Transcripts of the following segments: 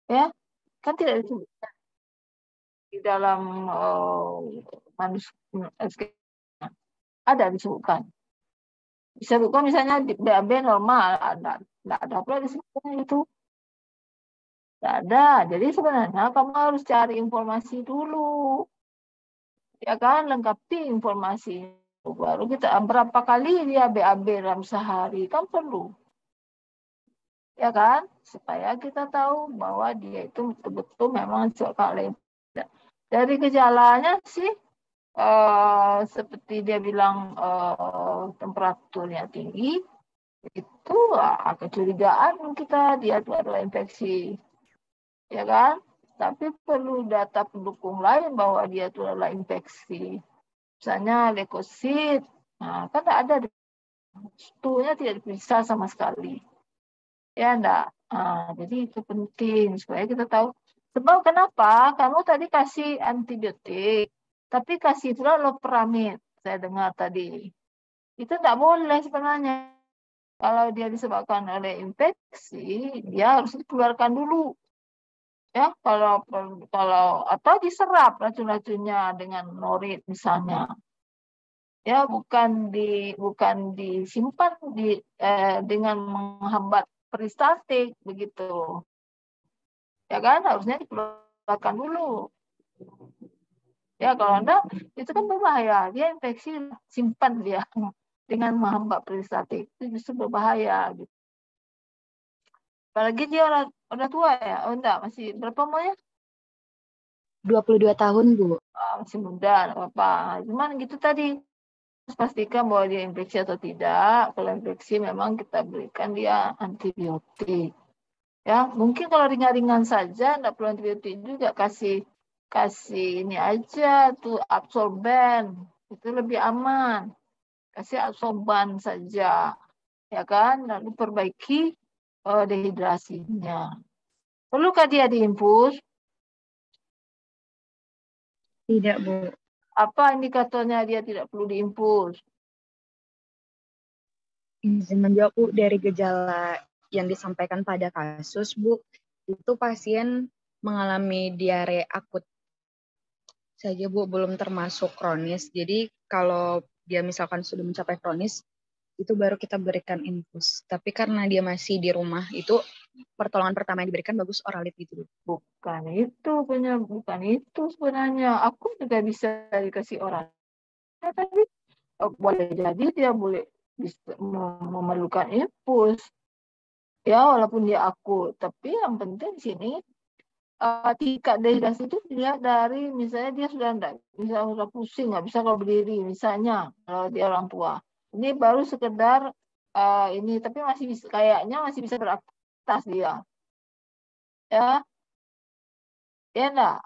Ya, kan tidak disebut di dalam manuskrip ada disebutkan. Disebutkan misalnya di BAB normal, tidak ada pula disebutkan itu. Tidak ada. Jadi sebenarnya kamu harus cari informasi dulu. Ya kan, lengkapi informasi. Baru kita berapa kali dia BAB dalam sehari kan perlu. Ya kan, supaya kita tahu bahwa dia itu betul-betul memang kalau dari gejalanya sih seperti dia bilang temperaturnya tinggi, itu kecurigaan kita dia itu adalah infeksi, ya kan? Tapi perlu data pendukung lain bahwa dia itu adalah infeksi. Misalnya leukosit, nah kan ada stunya tidak diperiksa sama sekali. Ya enggak. Jadi itu penting supaya kita tahu. Sebab kenapa kamu tadi kasih antibiotik, tapi kasih pula loperamid. Saya dengar tadi. Itu tidak boleh sebenarnya. Kalau dia disebabkan oleh infeksi, dia harus dikeluarkan dulu. Ya, kalau atau diserap racun-racunnya dengan norit misalnya. Ya, bukan disimpan dengan menghambat peristaltik begitu. Ya kan, harusnya dikeluarkan dulu. Ya, kalau enggak, itu kan berbahaya. Dia infeksi, simpan dia dengan menghambat peristaltik. Itu justru berbahaya. Gitu. Apalagi dia udah tua ya. Oh enggak, masih berapa umurnya? 22 tahun, Bu. Masih muda, apa-apa. Cuman gitu tadi, harus pastikan bahwa dia infeksi atau tidak. Kalau infeksi memang kita berikan dia antibiotik. Ya, mungkin kalau ringan-ringan saja, enggak perlu antibiotik juga, kasih ini aja tuh absorben. Itu lebih aman. Kasih absorban saja, ya kan? Lalu perbaiki dehidrasinya. Perlukah dia diinfus? Tidak, Bu. Apa indikatornya dia tidak perlu diinfus? Izin menjawab, Bu, dari gejala yang disampaikan pada kasus, Bu, itu pasien mengalami diare akut saja, Bu, belum termasuk kronis. Jadi kalau dia misalkan sudah mencapai kronis, itu baru kita berikan infus. Tapi karena dia masih di rumah, itu pertolongan pertama yang diberikan bagus oralit gitu. Bukan itu sebenarnya. Aku juga bisa dikasih orang. Tapi boleh jadi dia boleh bisa memerlukan infus. Ya, walaupun dia akut. Tapi yang penting di sini tingkat dehidrasi itu dilihat dari misalnya dia sudah enggak bisa, sudah pusing, nggak bisa kalau berdiri misalnya kalau dia orang tua. Ini baru sekedar ini, tapi masih bisa, kayaknya masih bisa beraktivitas dia. Ya, ya enggak.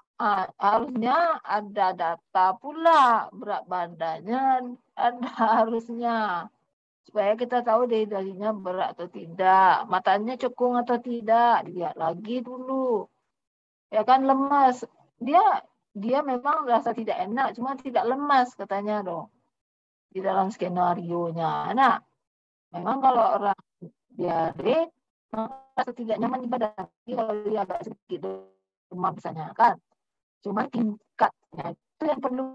Harusnya ada data pula berat badannya, ada harusnya supaya kita tahu dehidrasinya berat atau tidak, matanya cekung atau tidak, dilihat lagi dulu. Ya kan, lemas. Dia dia memang rasa tidak enak, cuma tidak lemas katanya dong di dalam skenario-nya. Nah, memang kalau orang diare rasa tidak nyaman di badan, tapi kalau dia agak sedikit demam misalnya kan, cuma tingkatnya itu yang perlu,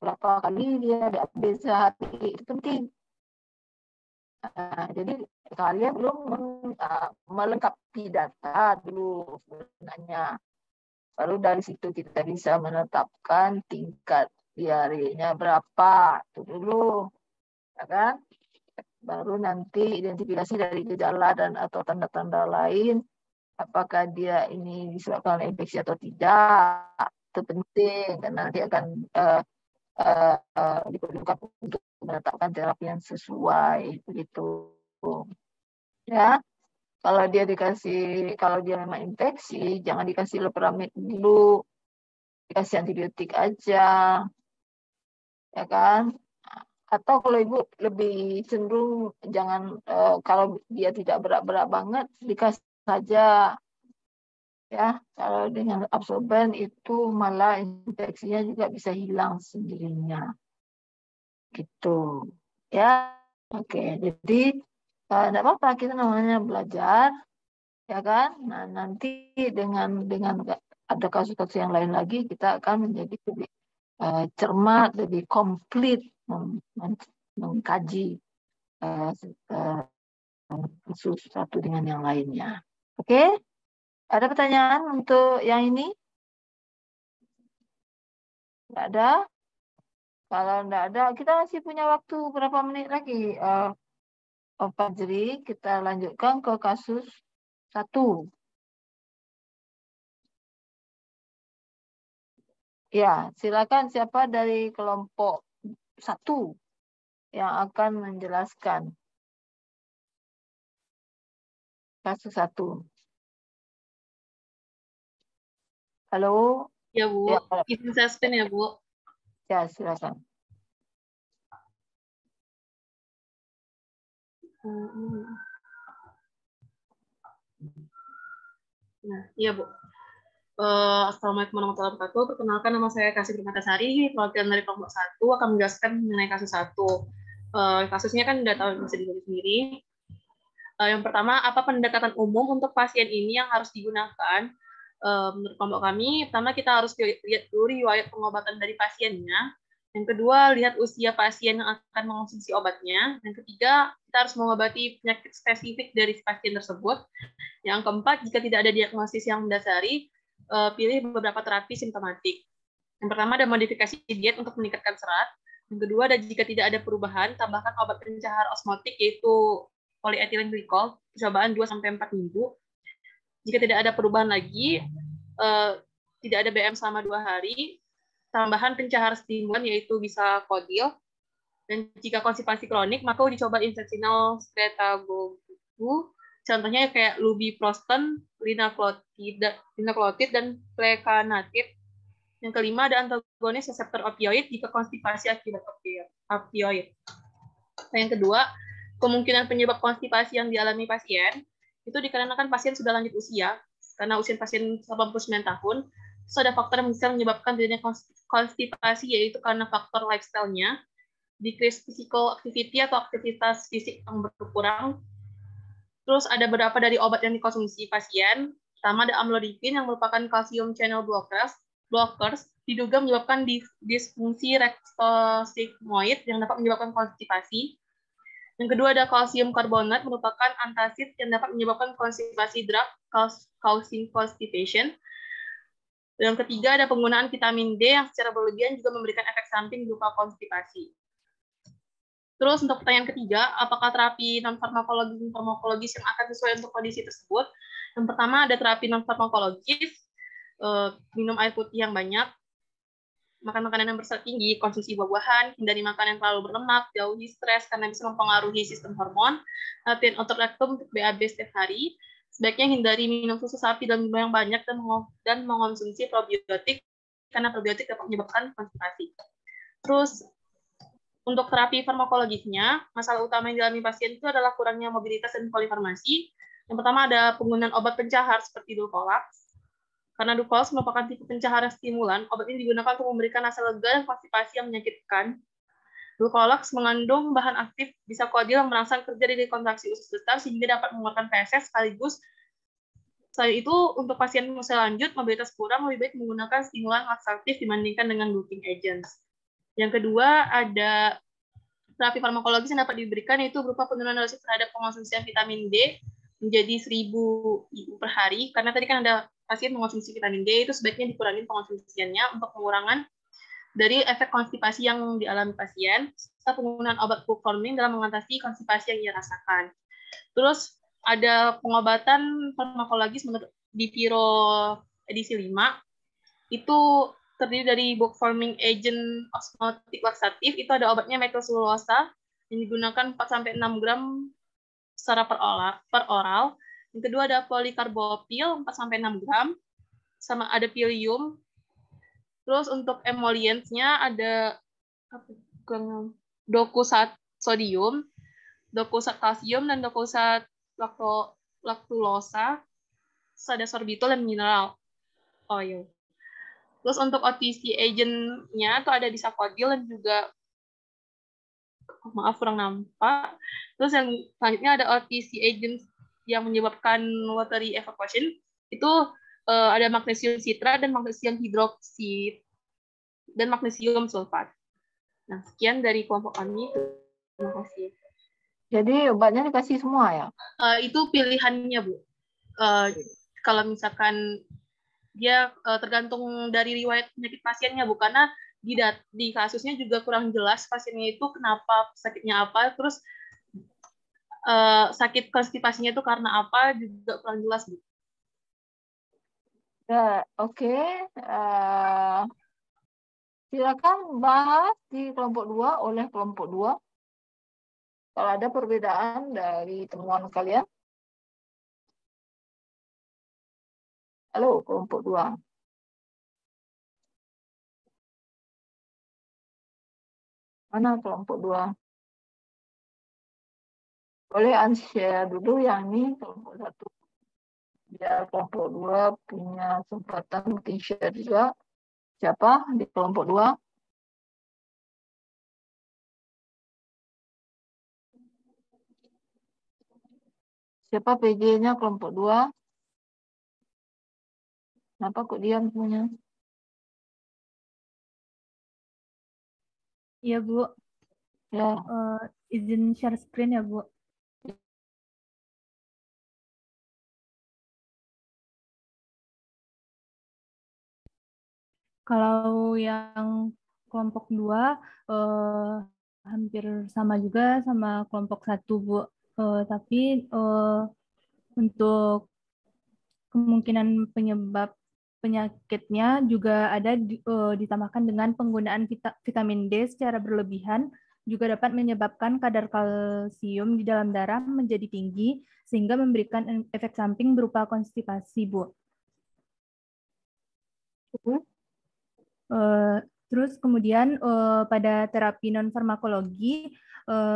berapa kali dia BAB sehari itu penting. Jadi kalian belum melengkapi data dulu sebenarnya. Baru dari situ kita bisa menetapkan tingkat diarenya berapa. Itu dulu, ya kan? Baru nanti identifikasi dari gejala dan atau tanda-tanda lain, apakah dia ini disebabkan oleh infeksi atau tidak. Itu penting karena nanti akan diperlukan untuk menetapkan terapi yang sesuai begitu. Ya. Kalau dia memang infeksi, jangan dikasih loperamid dulu, dikasih antibiotik aja, ya kan? Atau kalau ibu lebih cenderung jangan, kalau dia tidak berat-berat banget, dikasih saja, ya. Kalau dengan absorben itu malah infeksinya juga bisa hilang sendirinya, gitu, ya. Oke, jadi tidak apa-apa kita namanya belajar. ya kan? Nah, nanti dengan ada kasus-kasus yang lain lagi, kita akan menjadi lebih cermat, lebih komplit mengkaji kasus satu dengan yang lainnya. Oke? Ada pertanyaan untuk yang ini? Tidak ada? Kalau tidak ada, kita masih punya waktu berapa menit lagi. Fajri, kita lanjutkan ke kasus 1. Ya, silakan siapa dari kelompok 1 yang akan menjelaskan kasus 1. Halo? Ya, Bu. Ya, Izin suspend ya, Bu. ya silakan. Nah, iya, Bu. Assalamualaikum warahmatullahi wabarakatuh. Perkenalkan, nama saya Kasih Permatasari, perwakilan dari kelompok 1 akan menjelaskan mengenai kasus 1. Kasusnya kan udah tahu bisa ditulis sendiri. Yang pertama, apa pendekatan umum untuk pasien ini yang harus digunakan? Menurut kelompok kami, pertama kita harus lihat dulu riwayat pengobatan dari pasiennya. Yang kedua, lihat usia pasien yang akan mengonsumsi obatnya. Yang ketiga, kita harus mengobati penyakit spesifik dari pasien tersebut. Yang keempat, jika tidak ada diagnosis yang mendasari, pilih beberapa terapi simptomatik. Yang pertama ada modifikasi diet untuk meningkatkan serat. Yang kedua ada jika tidak ada perubahan, tambahkan obat pencahar osmotik yaitu polyethylene glycol, percobaan 2-4 minggu. Jika tidak ada perubahan lagi, tidak ada BM selama 2 hari, tambahan pencahar stimulan yaitu bisa kodil. Dan jika konstipasi kronik, maka dicoba intestinal streptococcus. Contohnya kayak lubiproston, linaclotid, dan plecanatid. Yang kelima ada antagonis reseptor opioid jika konstipasi akibat opioid. Yang kedua, kemungkinan penyebab konstipasi yang dialami pasien itu dikarenakan pasien sudah lanjut usia, karena usia pasien 89 tahun. Terus ada faktor yang bisa menyebabkan terjadinya konstipasi, yaitu karena faktor lifestyle-nya, decrease physical activity atau aktivitas fisik yang berkurang. Terus ada beberapa dari obat yang dikonsumsi pasien. Pertama ada amlodipine yang merupakan calcium channel blockers diduga menyebabkan disfungsi rektosigmoid yang dapat menyebabkan konstipasi. Yang kedua ada kalsium karbonat merupakan antacid yang dapat menyebabkan konstipasi drug causing constipation. Yang ketiga ada penggunaan vitamin D yang secara berlebihan juga memberikan efek samping berupa konstipasi. Terus untuk pertanyaan ketiga, apakah terapi non-farmakologis yang akan sesuai untuk kondisi tersebut? Yang pertama ada terapi non-farmakologis, minum air putih yang banyak, makan makanan yang berserat tinggi, konsumsi buah-buahan, hindari makan yang terlalu berlemak, jauhi stres karena bisa mempengaruhi sistem hormon, latihan otot rektum untuk BAB setiap hari, sebaiknya hindari minum susu sapi dalam jumlah yang banyak dan mengonsumsi probiotik karena probiotik dapat menyebabkan konstipasi. Terus untuk terapi farmakologisnya, masalah utama yang dialami pasien itu adalah kurangnya mobilitas dan polifarmasi. Yang pertama ada penggunaan obat pencahar seperti Dulcolax. Karena Dulcolax merupakan tipe pencahar stimulan, obat ini digunakan untuk memberikan rasa lega dan konstipasi yang menyakitkan. Dulcolax mengandung bahan aktif bisakodil yang merangsang kerja dari kontraksi usus besar sehingga dapat mengeluarkan feses sekaligus. Selain itu, untuk pasien usia lanjut, mobilitas kurang, lebih baik menggunakan stimulan laksatif dibandingkan dengan bulking agents. Yang kedua, ada terapi farmakologis yang dapat diberikan yaitu berupa penurunan dosis terhadap pengonsumsian vitamin D menjadi 1000 IU per hari. Karena tadi kan ada pasien mengonsumsi vitamin D, itu sebaiknya dikurangi pengonsumsiannya untuk pengurangan dari efek konstipasi yang dialami pasien, serta penggunaan obat metformin dalam mengatasi konstipasi yang ia rasakan. Terus ada pengobatan farmakologis menurut Dipiro edisi 5, itu terdiri dari book-forming agent osmotik laksatif, itu ada obatnya metoselulosa yang digunakan 4-6 gram secara per oral. Yang kedua ada polikarbopil 4-6 gram, sama ada pilium. Terus untuk emollients-nya ada docusat sodium, docusat kalsium, dan docusat lactulosa, ada sorbitol dan mineral oil. Terus untuk OTC agent-nya itu ada disakodil dan juga, maaf kurang nampak. Terus yang selanjutnya ada OTC agent yang menyebabkan watery evaporation itu ada magnesium citra dan magnesium hidroksid dan magnesium sulfat. Nah, sekian dari kelompok kami. Terima kasih. Jadi obatnya dikasih semua ya? Itu pilihannya, Bu. Kalau misalkan dia tergantung dari riwayat penyakit pasiennya, Bu, karena di kasusnya juga kurang jelas pasiennya itu kenapa, sakitnya apa, terus sakit konstipasinya itu karena apa juga kurang jelas, Bu. Ya, oke. Silakan bahas di kelompok 2 oleh kelompok 2. Kalau ada perbedaan dari temuan kalian. Halo, kelompok 2. Mana kelompok 2? Boleh unshare dulu yang ini kelompok 1. Biar kelompok 2 punya kesempatan mungkin share juga. Siapa di kelompok 2? Siapa PJ-nya kelompok 2? Kenapa kok diam semuanya? Iya, Bu. Ya. Izin share screen ya, Bu. Kalau yang kelompok 2 hampir sama juga sama kelompok 1, Bu. Tapi untuk kemungkinan penyebab penyakitnya juga ada ditambahkan dengan penggunaan vitamin D secara berlebihan juga dapat menyebabkan kadar kalsium di dalam darah menjadi tinggi sehingga memberikan efek samping berupa konstipasi, Bu. Terus kemudian pada terapi non farmakologi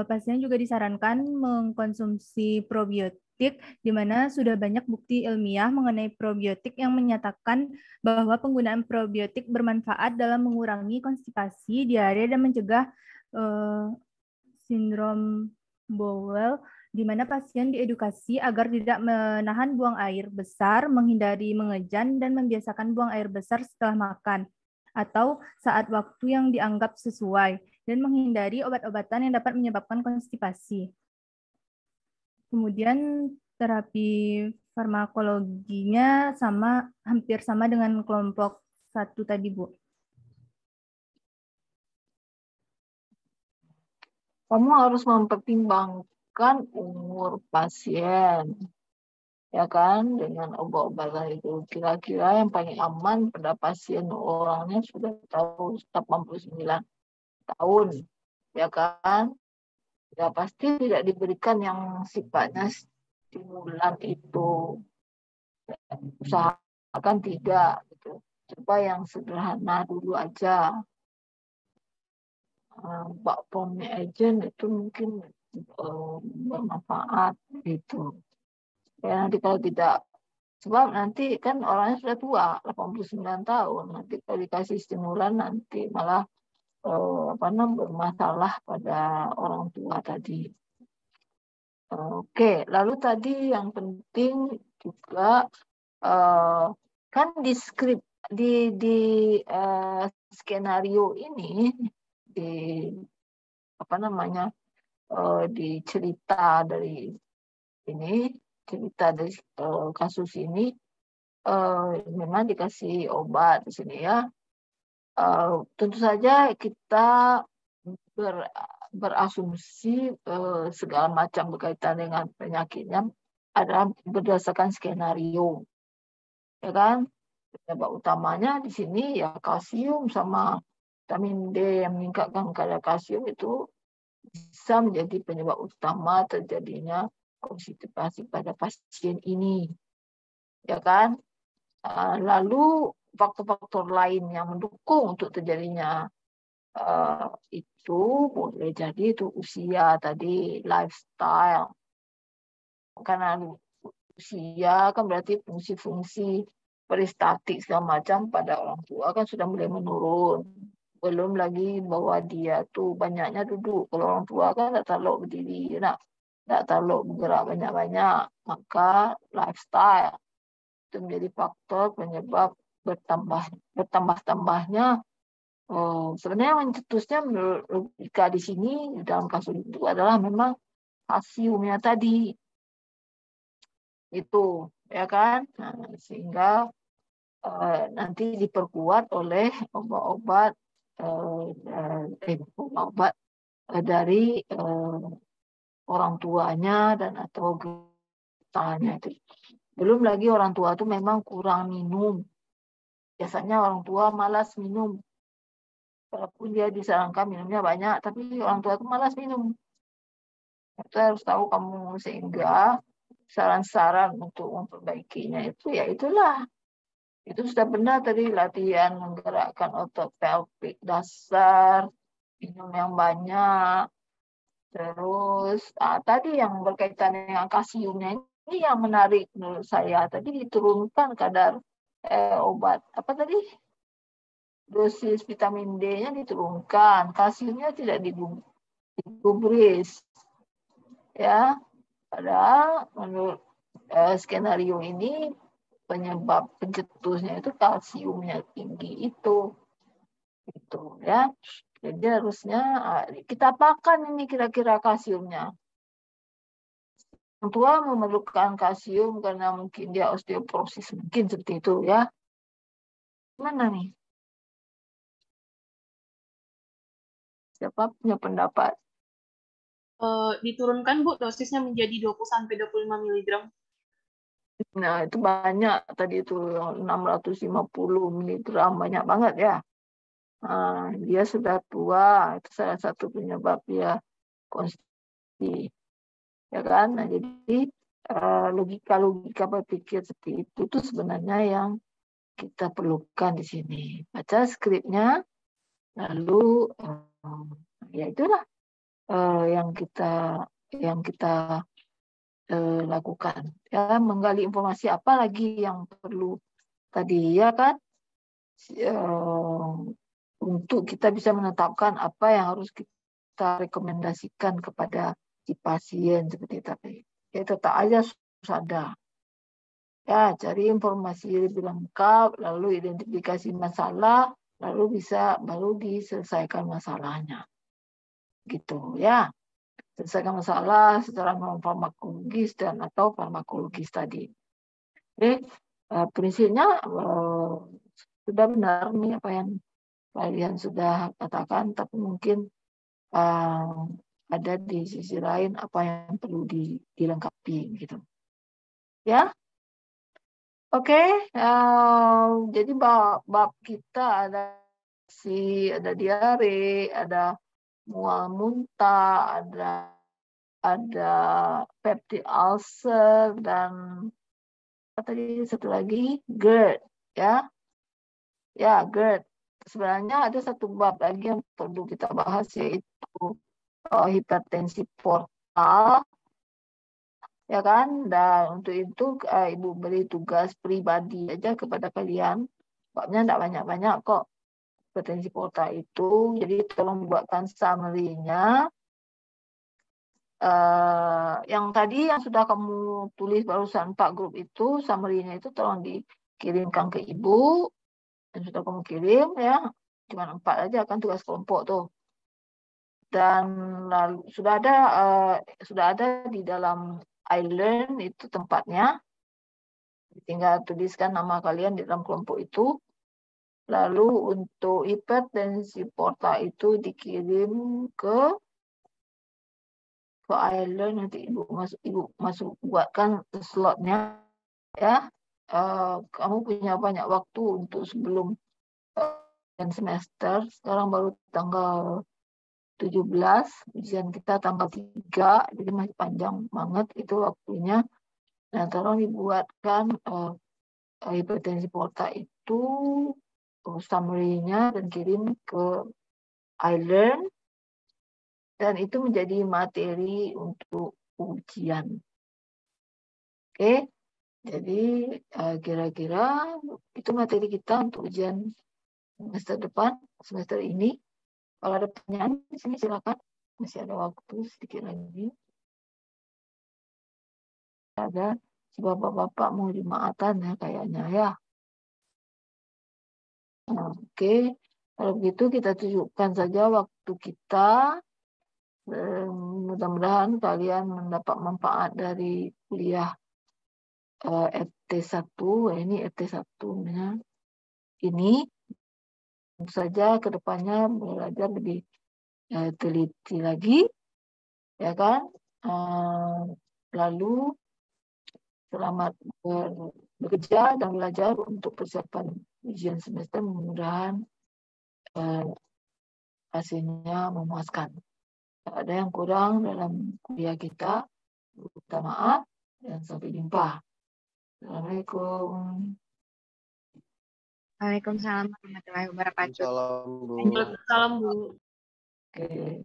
pasien juga disarankan mengkonsumsi probiotik di mana sudah banyak bukti ilmiah mengenai probiotik yang menyatakan bahwa penggunaan probiotik bermanfaat dalam mengurangi konstipasi, diare dan mencegah sindrom bowel di mana pasien diedukasi agar tidak menahan buang air besar, menghindari mengejan dan membiasakan buang air besar setelah makan atau saat waktu yang dianggap sesuai, dan menghindari obat-obatan yang dapat menyebabkan konstipasi. Kemudian terapi farmakologinya hampir sama dengan kelompok 1 tadi, Bu. Kamu harus mempertimbangkan umur pasien. Ya kan, dengan obat-obatan itu kira-kira yang paling aman pada pasien orangnya sudah tahu 89 tahun, ya kan? Ya pasti tidak diberikan yang sifatnya stimulan itu. Usahakan tidak gitu. Coba yang sederhana dulu aja. Bakpomnya agent itu mungkin bermanfaat gitu. Ya nanti kalau tidak, sebab nanti kan orangnya sudah tua, 89 tahun. Nanti kalau dikasih stimulan nanti malah bermasalah pada orang tua tadi. Oke, lalu tadi yang penting juga kan di skrip di skenario ini di cerita dari kasus ini memang dikasih obat di sini ya. Tentu saja kita berasumsi segala macam berkaitan dengan penyakitnya adalah berdasarkan skenario, ya kan? Penyebab utamanya di sini ya kalsium sama vitamin D yang meningkatkan kadar kalsium itu bisa menjadi penyebab utama terjadinya konstipasi pada pasien ini, ya kan? Lalu faktor-faktor lain yang mendukung untuk terjadinya itu boleh jadi itu usia tadi, lifestyle. Karena usia kan berarti fungsi-fungsi peristatik segala macam pada orang tua kan sudah mulai menurun. Belum lagi bahwa dia tuh banyaknya duduk. Kalau orang tua kan tak terlalu berdiri. Nah, tidak terlalu bergerak banyak-banyak, maka lifestyle itu menjadi faktor penyebab bertambahnya. Sebenarnya mencetusnya menurut logika di sini dalam kasus itu adalah memang kalsiumnya tadi itu, ya kan? Nah, sehingga nanti diperkuat oleh obat-obat dari orang tuanya dan atau getahnya itu. Belum lagi orang tua itu memang kurang minum. Biasanya orang tua malas minum. Walaupun dia disarankan minumnya banyak, tapi orang tua itu malas minum. Itu harus tahu kamu, sehingga saran-saran untuk memperbaikinya itu ya itulah. Itu sudah benar tadi, latihan menggerakkan otot pelvik dasar, minum yang banyak. Terus tadi yang berkaitan dengan kalsiumnya ini yang menarik menurut saya. Tadi diturunkan kadar obat apa tadi? Dosis vitamin D-nya diturunkan, kalsiumnya tidak digubris. Ya, padahal menurut skenario ini penyebab pencetusnya itu kalsiumnya tinggi itu ya. Jadi harusnya kita apakan ini kira-kira kalsiumnya. Orang tua memerlukan kalsium karena mungkin dia osteoporosis, mungkin seperti itu ya. Gimana nih? Siapa punya pendapat? Diturunkan Bu dosisnya menjadi 20-25 mg. Nah, itu banyak tadi itu 650 mg, banyak banget ya. Dia sudah tua, itu salah satu penyebab dia konstipasi. Ya kan? Nah, jadi logika berpikir seperti itu sebenarnya yang kita perlukan di sini. Baca skripnya, lalu ya itulah yang kita lakukan. Ya, menggali informasi apa lagi yang perlu tadi, ya kan? Untuk kita bisa menetapkan apa yang harus kita rekomendasikan kepada si pasien seperti tadi. Ya, tetap aja ada. Ya, cari informasi lebih lengkap, lalu identifikasi masalah, lalu baru diselesaikan masalahnya. Gitu ya. Selesaikan masalah secara non farmakologis dan atau farmakologis tadi. Jadi prinsipnya sudah benar nih apa yang kalian sudah katakan, tapi mungkin ada di sisi lain apa yang perlu dilengkapi gitu. Ya, oke. Jadi bab kita ada diare, ada mual muntah, ada peptic ulcer, dan tadi satu lagi GERD ya. Ya, GERD. Sebenarnya ada satu bab lagi yang perlu kita bahas, yaitu hipertensi portal. Ya kan? Dan untuk itu Ibu beri tugas pribadi aja kepada kalian. Babnya tidak banyak-banyak kok. Hipertensi portal itu. Jadi tolong buatkan summary-nya. Yang tadi yang sudah kamu tulis barusan 4 grup itu, summary-nya itu tolong dikirimkan ke Ibu. Dan sudah kamu kirim ya. Cuma 4 aja kan tugas kelompok tuh. Dan lalu sudah ada di dalam iLearn itu tempatnya. Tinggal tuliskan nama kalian di dalam kelompok itu. Lalu untuk hipertensi portal itu dikirim ke iLearn, nanti Ibu masuk buatkan slotnya ya. Kamu punya banyak waktu untuk sebelum semester. Sekarang baru tanggal 17, ujian kita tanggal 3, jadi masih panjang banget itu waktunya. Nah, tolong dibuatkan hipertensi portal itu summary-nya dan kirim ke iLearn, dan itu menjadi materi untuk ujian. Oke, jadi kira-kira itu materi kita untuk ujian semester depan, semester ini. Kalau ada pertanyaan di sini silakan, masih ada waktu sedikit lagi. Ada si bapak-bapak mau Jumatan ya kayaknya ya. Nah, oke, kalau begitu kita tunjukkan saja waktu kita. Mudah-mudahan kalian mendapat manfaat dari kuliah FT1. Ini FT1 ini. Tentu saja ke depannya belajar lebih teliti lagi, ya kan? Lalu selamat bekerja dan belajar untuk persiapan ujian semester. Mudah-mudahan hasilnya memuaskan. Tak ada yang kurang dalam kuliah kita. Minta maaf dan sampai jumpa. Assalamualaikum. Waalaikumsalam warahmatullahi wabarakatuh. Salam, Bu. Salam, Bu. Oke.